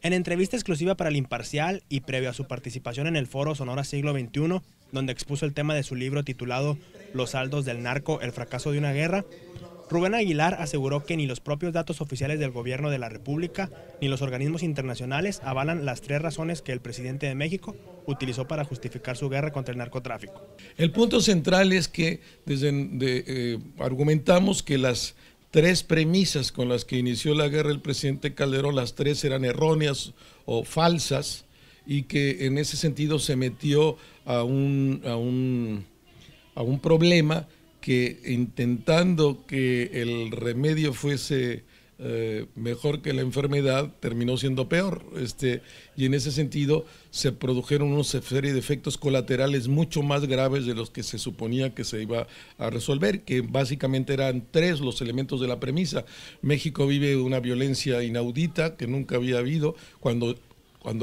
En entrevista exclusiva para El Imparcial y previo a su participación en el foro Sonora Siglo XXI, donde expuso el tema de su libro titulado Los saldos del narco, el fracaso de una guerra, Rubén Aguilar aseguró que ni los propios datos oficiales del gobierno de la República ni los organismos internacionales avalan las 3 razones que el presidente de México utilizó para justificar su guerra contra el narcotráfico. El punto central es que argumentamos que las 3 premisas con las que inició la guerra el presidente Calderón, las 3 eran erróneas o falsas, y que en ese sentido se metió a un problema que, intentando que el remedio fuese mejor que la enfermedad, terminó siendo peor. Y en ese sentido se produjeron una serie de efectos colaterales mucho más graves de los que se suponía que se iba a resolver, que básicamente eran 3 los elementos de la premisa. México vive una violencia inaudita que nunca había habido. Cuando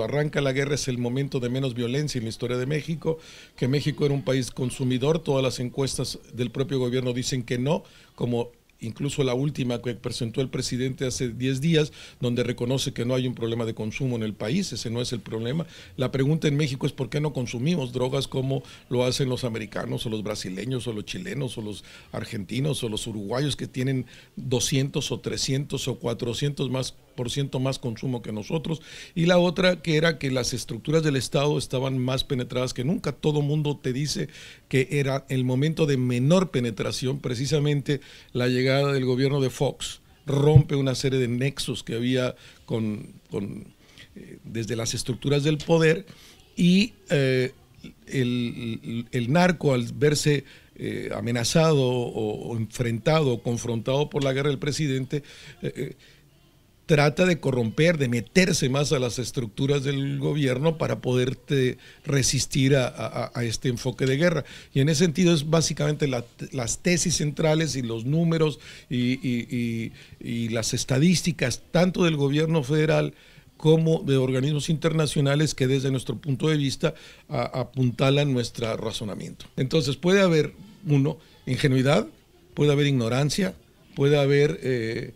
arranca la guerra es el momento de menos violencia en la historia de México, que México era un país consumidor. Todas las encuestas del propio gobierno dicen que no, como incluso la última que presentó el presidente hace 10 días, donde reconoce que no hay un problema de consumo en el país. Ese no es el problema. La pregunta en México es por qué no consumimos drogas como lo hacen los americanos o los brasileños o los chilenos o los argentinos o los uruguayos, que tienen 200 o 300 o 400% más consumo que nosotros. Y la otra, que era que las estructuras del Estado estaban más penetradas que nunca. Todo mundo te dice que era el momento de menor penetración. Precisamente la llegada del gobierno de Fox rompe una serie de nexos que había desde las estructuras del poder, y el narco, al verse amenazado o enfrentado o confrontado por la guerra del presidente, trata de corromper, de meterse más a las estructuras del gobierno para poder resistir a este enfoque de guerra. Y en ese sentido es básicamente las tesis centrales y los números y las estadísticas, tanto del gobierno federal como de organismos internacionales, que desde nuestro punto de vista apuntalan nuestro razonamiento. Entonces puede haber, ingenuidad, puede haber ignorancia, puede haber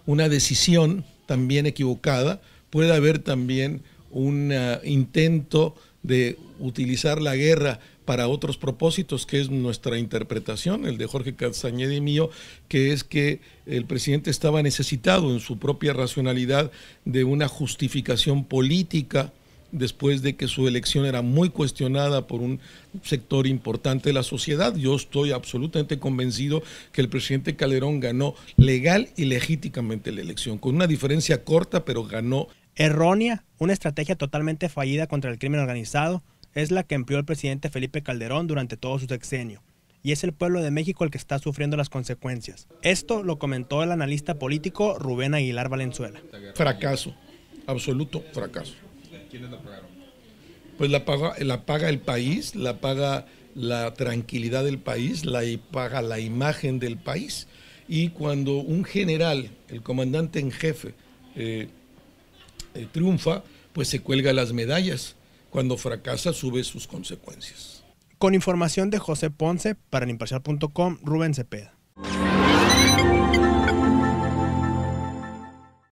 una decisión también equivocada, puede haber también un intento de utilizar la guerra para otros propósitos, que es nuestra interpretación, el de Jorge Castañeda y mío, que es que el presidente estaba necesitado en su propia racionalidad de una justificación política, después de que su elección era muy cuestionada por un sector importante de la sociedad. Yo estoy absolutamente convencido que el presidente Calderón ganó legal y legítimamente la elección, con una diferencia corta, pero ganó. Errónea, una estrategia totalmente fallida contra el crimen organizado, es la que empleó el presidente Felipe Calderón durante todo su sexenio, y es el pueblo de México el que está sufriendo las consecuencias. Esto lo comentó el analista político Rubén Aguilar Valenzuela. Fracaso, absoluto fracaso. ¿Quiénes la pagaron? Pues la paga el país, la paga la tranquilidad del país, paga la imagen del país. Y cuando un general, el comandante en jefe, triunfa, pues se cuelga las medallas. Cuando fracasa, sube sus consecuencias. Con información de José Ponce, para elimparcial.com, Rubén Cepeda.